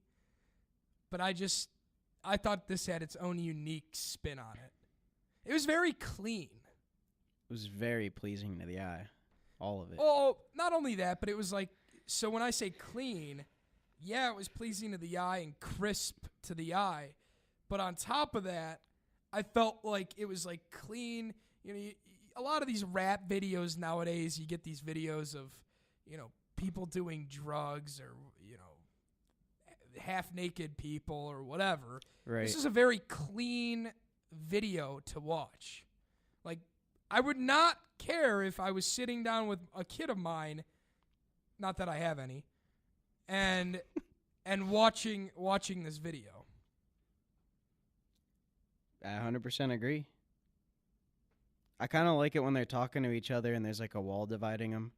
But I thought this had its own unique spin on it. It was very clean. It was very pleasing to the eye. All of it. Oh, not only that, but it was like, so when I say clean, yeah, it was pleasing to the eye and crisp to the eye. But on top of that, I felt like it was like clean. You know, a lot of these rap videos nowadays, you get these videos of, people doing drugs or, half-naked people or whatever. Right. This is a very clean video to watch. Like, I would not care if I was sitting down with a kid of mine, not that I have any, and watching this video. I 100% agree. I kind of like it when they're talking to each other and there's like a wall dividing them,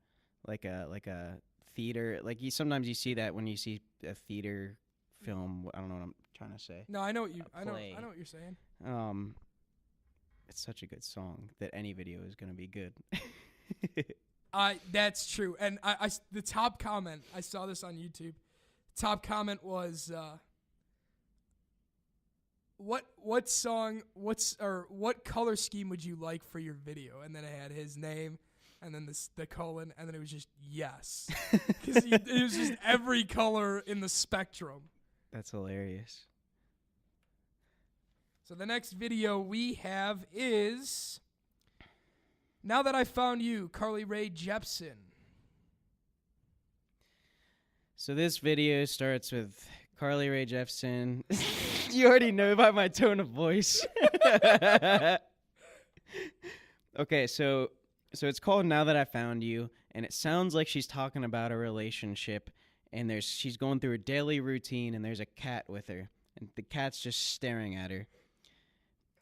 like a theater. Like sometimes you see that when you see a theater film. I don't know what I'm trying to say. No, I know what you're saying. It's such a good song that any video is going to be good. That's true. And the top comment, I saw this on YouTube. Top comment was, what color scheme would you like for your video? And then it had his name, and then the colon, and then it was just yes, because it was just every color in the spectrum. That's hilarious. So the next video we have is Now That I Found You, Rae Jepson. So this video starts with Rae Jepson. You already know by my tone of voice. Okay, so it's called Now That I Found You, and it sounds like she's talking about a relationship, and she's going through a daily routine, and there's a cat with her, and the cat's just staring at her.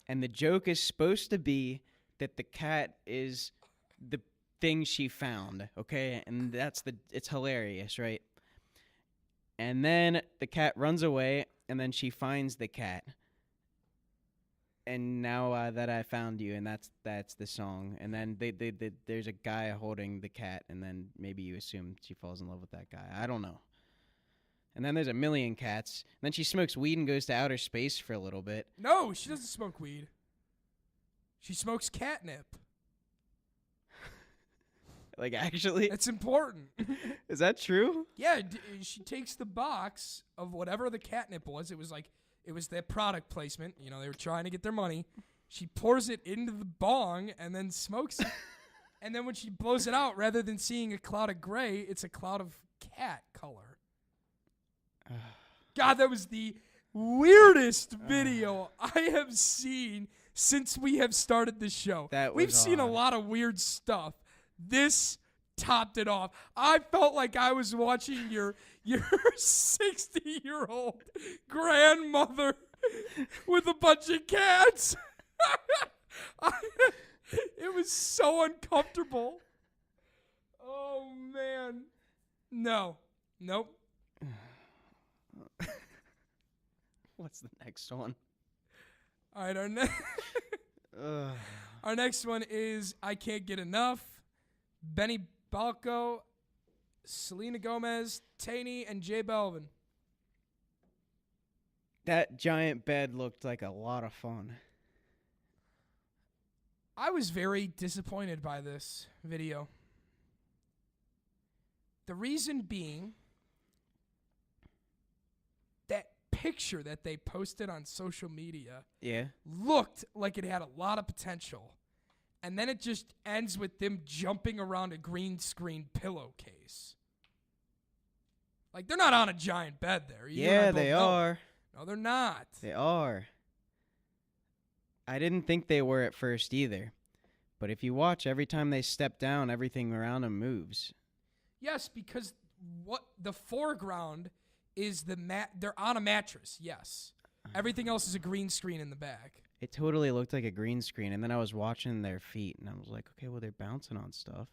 And the joke is supposed to be that the cat is the thing she found, okay? And it's hilarious, right? And then the cat runs away, and then she finds the cat. And now that I found you, and that's the song. And then there's a guy holding the cat, and then maybe you assume she falls in love with that guy. I don't know. And then there's a million cats. And then she smokes weed and goes to outer space for a little bit. No, she doesn't smoke weed. She smokes catnip. Like, actually? That's important. Is that true? Yeah, she takes the box of whatever the catnip was. It was their product placement. You know, they were trying to get their money. She pours it into the bong and then smokes it. And then when she blows it out, rather than seeing a cloud of gray, it's a cloud of cat color. God, that was the weirdest video I have seen since we have started this show. We've seen a lot of weird stuff. This topped it off. I felt like I was watching your 60-year-old grandmother with a bunch of cats. It was so uncomfortable. Oh, man. No. Nope. What's the next one? All right, our next one is I Can't Get Enough. Benny Balco, Selena Gomez, Taney, and J Balvin. That giant bed looked like a lot of fun. I was very disappointed by this video. The reason being, that picture that they posted on social media looked like it had a lot of potential. And then it just ends with them jumping around a green screen pillowcase. Like, they're not on a giant bed there. Yeah, they are. No, they're not. They are. I didn't think they were at first either. But if you watch, every time they step down, everything around them moves. Yes, because what the foreground is they're on a mattress, yes. Everything else is a green screen in the back. It totally looked like a green screen, and then I was watching their feet, and I was like, okay, well, they're bouncing on stuff.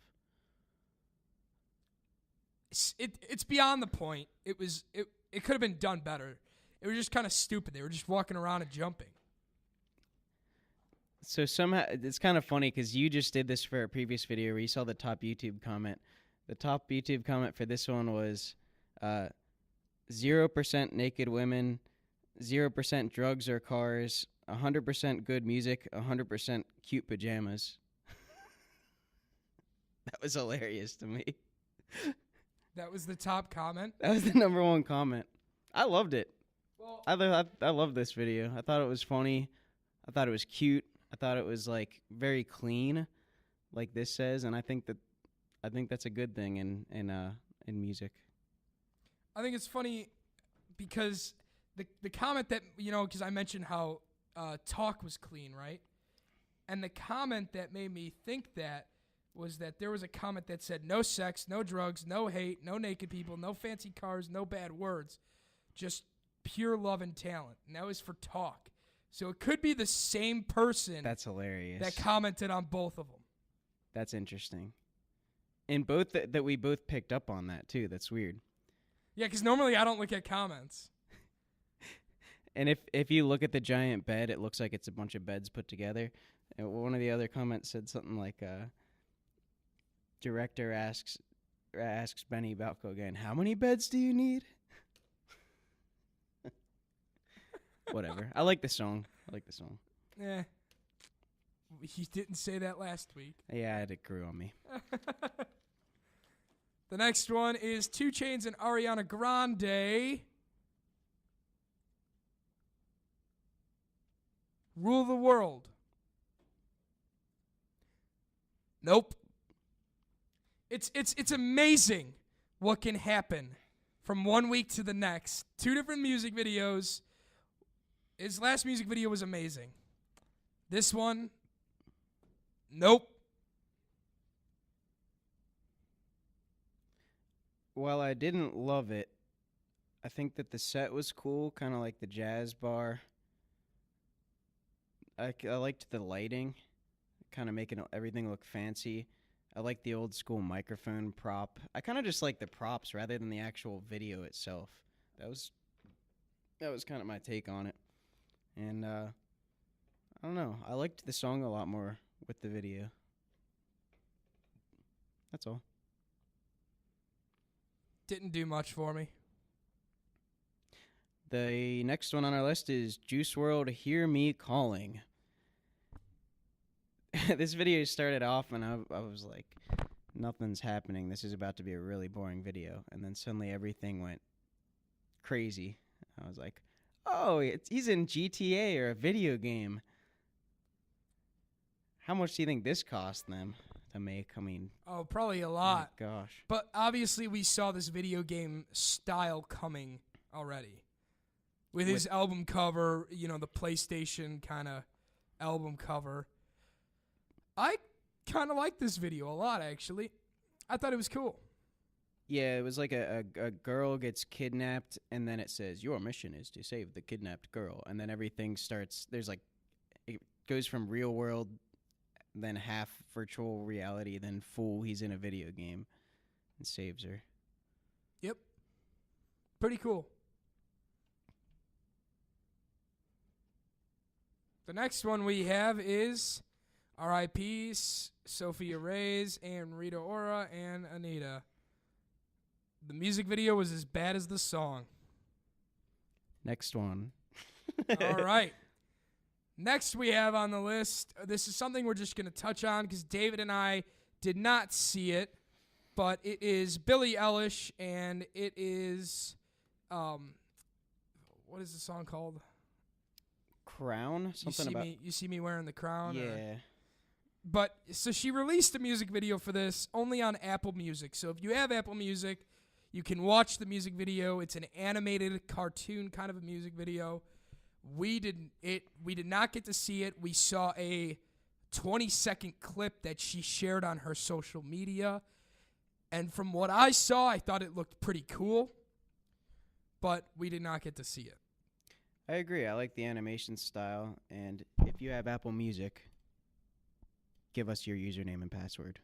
It's beyond the point. It could have been done better. It was just kind of stupid. They were just walking around and jumping. So somehow, it's kind of funny, because you just did this for a previous video where you saw the top YouTube comment. The top YouTube comment for this one was 0% naked women, 0% drugs or cars, 100% good music, 100% cute pajamas. That was hilarious to me. That was the top comment? That was the number one comment. I loved it. Well, I love this video. I thought it was funny. I thought it was cute. I thought it was like very clean, like this says, and I think that's a good thing in music. I think it's funny because the comment that, you know, because I mentioned how talk was clean, right? And the comment that made me think that was that there was a comment that said no sex, no drugs, no hate, no naked people, no fancy cars, no bad words, just pure love and talent. And that was for talk. So it could be the same person. That's hilarious. That commented on both of them. That's interesting. And both that we both picked up on that too. That's weird. Yeah, because normally I don't look at comments. And if you look at the giant bed, it looks like it's a bunch of beds put together. And one of the other comments said something like, director asks Benny Balco again, how many beds do you need? Whatever. I like the song. Yeah. He didn't say that last week. Yeah, it grew on me. The next one is 2 Chainz and Ariana Grande. Rule the World. Nope. It's amazing what can happen from one week to the next. 2 different music videos. His last music video was amazing. This one, nope. While I didn't love it, I think that the set was cool, kind of like the jazz bar. I liked the lighting, kind of making everything look fancy. I like the old school microphone prop. I kind of just like the props rather than the actual video itself. That was kind of my take on it. And I don't know. I liked the song a lot more with the video. That's all. Didn't do much for me. The next one on our list is Juice WRLD, Hear Me Calling. This video started off and I was like, nothing's happening. This is about to be a really boring video. And then suddenly everything went crazy. I was like, oh, he's in GTA or a video game. How much do you think this cost them to make? I mean, oh, probably a lot. Oh my gosh. But obviously we saw this video game style coming already. With his album cover, you know, the PlayStation kind of album cover. I kind of like this video a lot, actually. I thought it was cool. Yeah, it was like a girl gets kidnapped, and then it says, your mission is to save the kidnapped girl. And then everything starts, there's like, it goes from real world, then half virtual reality, then full, he's in a video game, and saves her. Yep. Pretty cool. The next one we have is R.I.P. Sofia Reyes and Rita Ora and Anita. The music video was as bad as the song. Next one. All right. Next we have on the list, this is something we're just going to touch on because David and I did not see it, but it is Billie Eilish, and it is, what is the song called? Crown? You see me wearing the crown? Yeah. But, so she released a music video for this only on Apple Music. So if you have Apple Music, you can watch the music video. It's an animated cartoon kind of a music video. We did not get to see it. We saw a 20-second clip that she shared on her social media. And from what I saw, I thought it looked pretty cool. But we did not get to see it. I agree. I like the animation style. And if you have Apple Music, give us your username and password.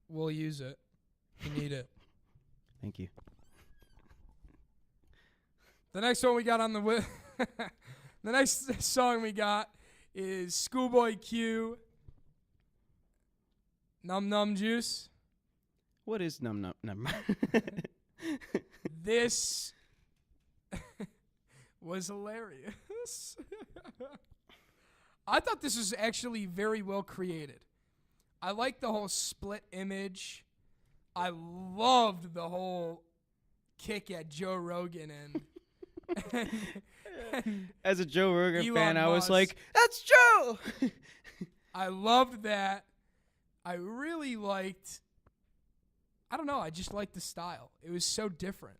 We'll use it. We need it. Thank you. The next one we got on the the next song we got is Schoolboy Q, Numb Numb Juice. What is Numb Numb Numb? This was hilarious. I thought this was actually very well created. I like the whole split image. I loved the whole kick at Joe Rogan and As a Joe Rogan Elon fan, I was Musk. like, that's Joe! I loved that. I really liked, I don't know, I just liked the style. It was so different.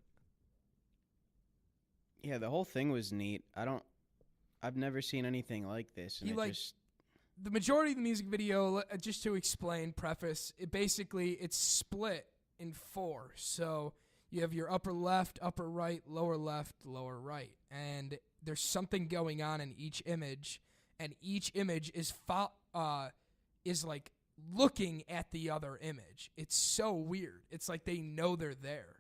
Yeah, the whole thing was neat. I've never seen anything like this. And The majority of the music video, just to explain, preface, it's split in 4. So you have your upper left, upper right, lower left, lower right. And there's something going on in each image. And each image is like looking at the other image. It's so weird. It's like they know they're there.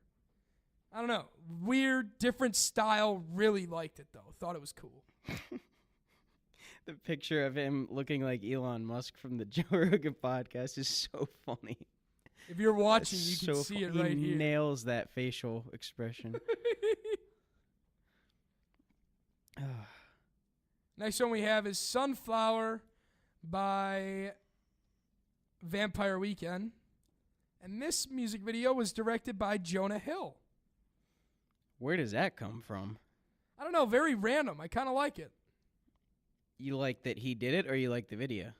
I don't know. Weird, different style. Really liked it, though. Thought it was cool. The picture of him looking like Elon Musk from the Joe Rogan podcast is so funny. If you're watching, you can see it right he here. He nails that facial expression. Next one we have is Sunflower by Vampire Weekend. And this music video was directed by Jonah Hill. Where does that come from? I don't know, very random. I kind of like it. You like that he did it, or you like the video?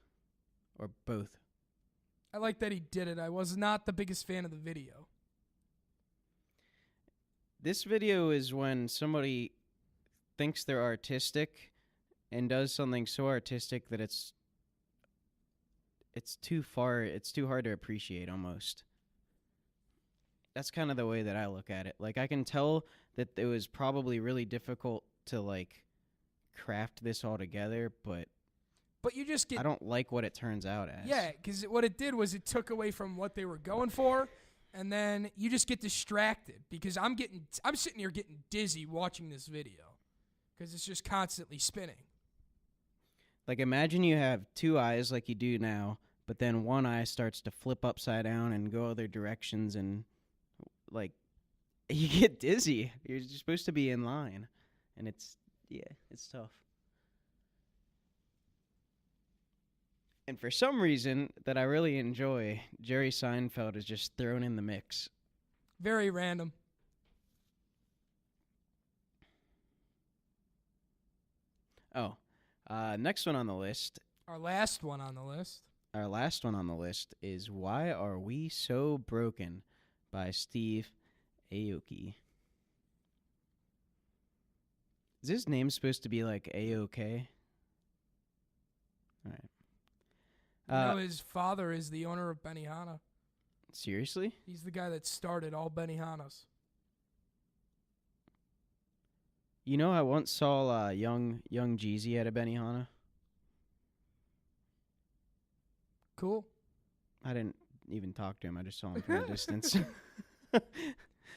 Or both? I like that he did it. I was not the biggest fan of the video. This video is when somebody thinks they're artistic and does something so artistic that it's too hard to appreciate almost. That's kind of the way that I look at it. Like, I can tell that it was probably really difficult to, like, craft this all together, but you just get I don't like what it turns out as. Yeah, because what it did was it took away from what they were going for, and then you just get distracted because I'm sitting here getting dizzy watching this video because it's just constantly spinning. Like, imagine you have two eyes like you do now, but then one eye starts to flip upside down and go other directions, and, like, you get dizzy. You're supposed to be in line, and it's tough. And for some reason that I really enjoy, Jerry Seinfeld is just thrown in the mix. Very random. Oh, next one on the list. Our last one on the list. Our last one on the list is "Why Are We So Broken" by Steve Aoki. Is his name supposed to be like A-OK? All right. His father is the owner of Benihana. Seriously? He's the guy that started all Benihanas. You know, I once saw young Jeezy at a Benihana. Cool. I didn't even talk to him. I just saw him from a distance.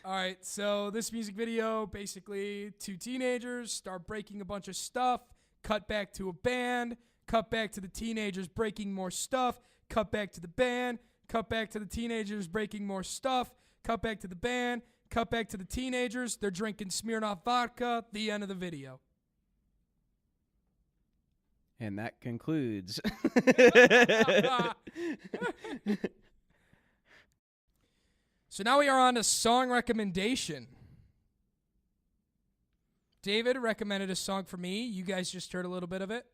All right, so this music video, basically two teenagers start breaking a bunch of stuff, cut back to a band, cut back to the teenagers breaking more stuff, cut back to the band, cut back to the teenagers breaking more stuff, cut back to the band, cut back to the teenagers, they're drinking Smirnoff vodka, the end of the video. And that concludes. So now we are on to song recommendation. David recommended a song for me. You guys just heard a little bit of it.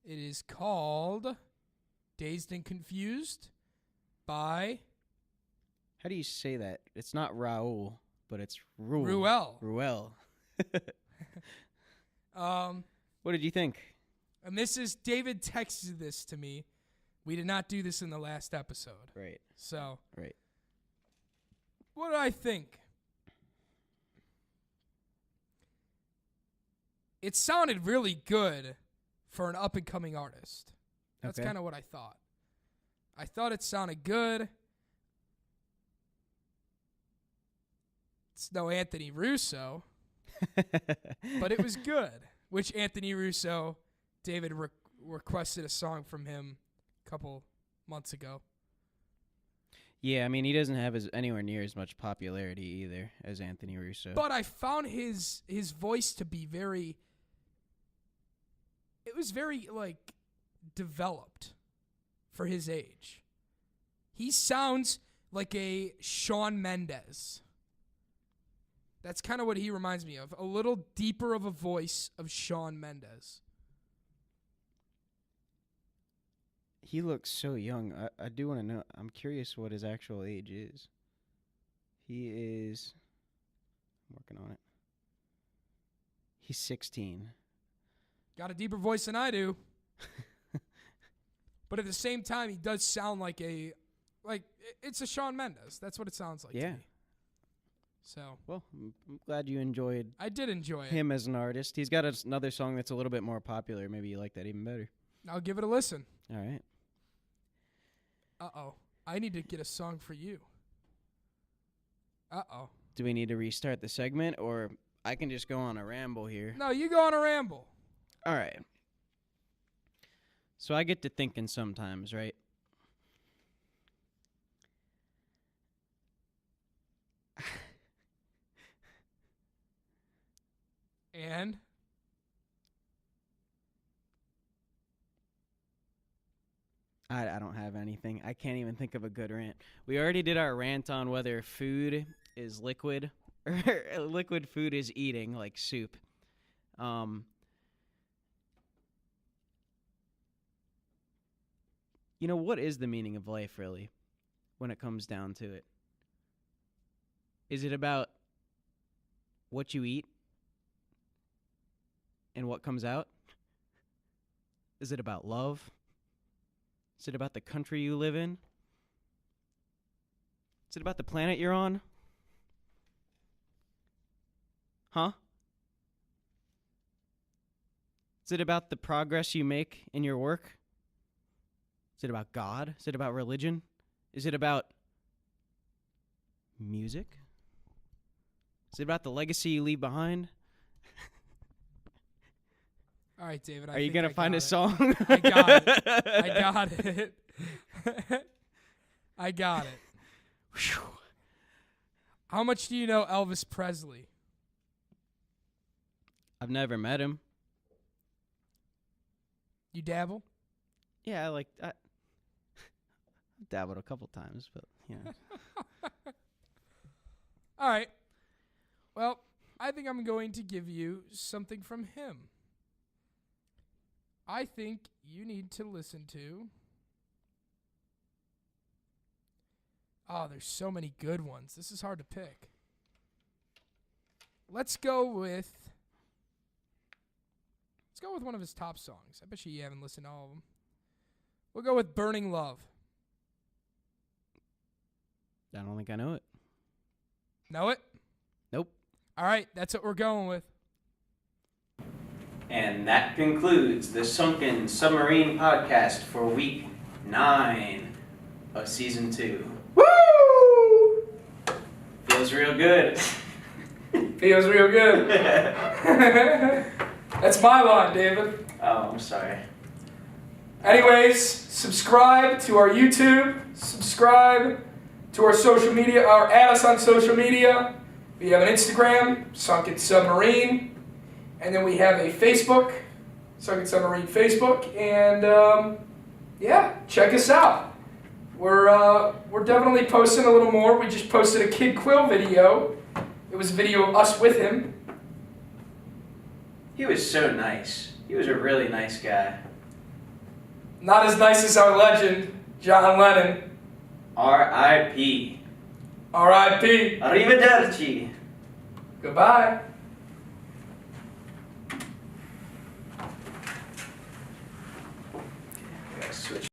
It is called Dazed and Confused by... How do you say that? It's not Raul, but it's Ruel. Ruel. What did you think? And this is... David texted this to me. We did not do this in the last episode. Right. So... Right. What did I think? It sounded really good for an up-and-coming artist. That's kind of what I thought. I thought it sounded good. It's no Anthony Russo, but it was good. Which Anthony Russo, David requested a song from him a couple months ago. Yeah, I mean, he doesn't have anywhere near as much popularity either as Anthony Russo. But I found his voice to be very... It was very, like, developed for his age. He sounds like a Shawn Mendes. That's kind of what he reminds me of. A little deeper of a voice of Shawn Mendes. He looks so young. I do want to know. I'm curious what his actual age is. He is... I'm working on it. He's 16. Got a deeper voice than I do. But at the same time, he does sound like a... Like, it's a Shawn Mendes. That's what it sounds like to me. So... Well, I'm glad you enjoyed... I did enjoy it. Him as an artist. He's got another song that's a little bit more popular. Maybe you like that even better. I'll give it a listen. All right. Uh-oh. I need to get a song for you. Uh-oh. Do we need to restart the segment, or I can just go on a ramble here? No, you go on a ramble. All right. So I get to thinking sometimes, right? And? I don't have anything. I can't even think of a good rant. We already did our rant on whether food is liquid or liquid food is eating, like soup. You know, what is the meaning of life, really, when it comes down to it? Is it about what you eat and what comes out? Is it about love? Is it about the country you live in? Is it about the planet you're on? Huh? Is it about the progress you make in your work? Is it about God? Is it about religion? Is it about music? Is it about the legacy you leave behind? All right, David. Are you going to find a song? I got it. I got it. I got it. Whew. How much do you know Elvis Presley? I've never met him. You dabble? Yeah, I've dabbled a couple times, but yeah. All right. Well, I think I'm going to give you something from him. I think you need to listen to... Oh, there's so many good ones. This is hard to pick. Let's go with one of his top songs. I bet you haven't listened to all of them. We'll go with Burning Love. I don't think I know it. Know it? Nope. All right, that's what we're going with. And that concludes the Sunken Submarine podcast for week 9 of season 2. Woo! Feels real good. Feels real good. That's my line, David. Oh, I'm sorry. Anyways, subscribe to our YouTube. Subscribe to our social media, or add us on social media. We have an Instagram, Sunken Submarine. And then we have a Facebook, Sunken Submarine Facebook. And yeah, check us out. We're definitely posting a little more. We just posted a Kid Quill video. It was a video of us with him. He was so nice. He was a really nice guy. Not as nice as our legend, John Lennon. R.I.P. R.I.P. Arrivederci. Goodbye.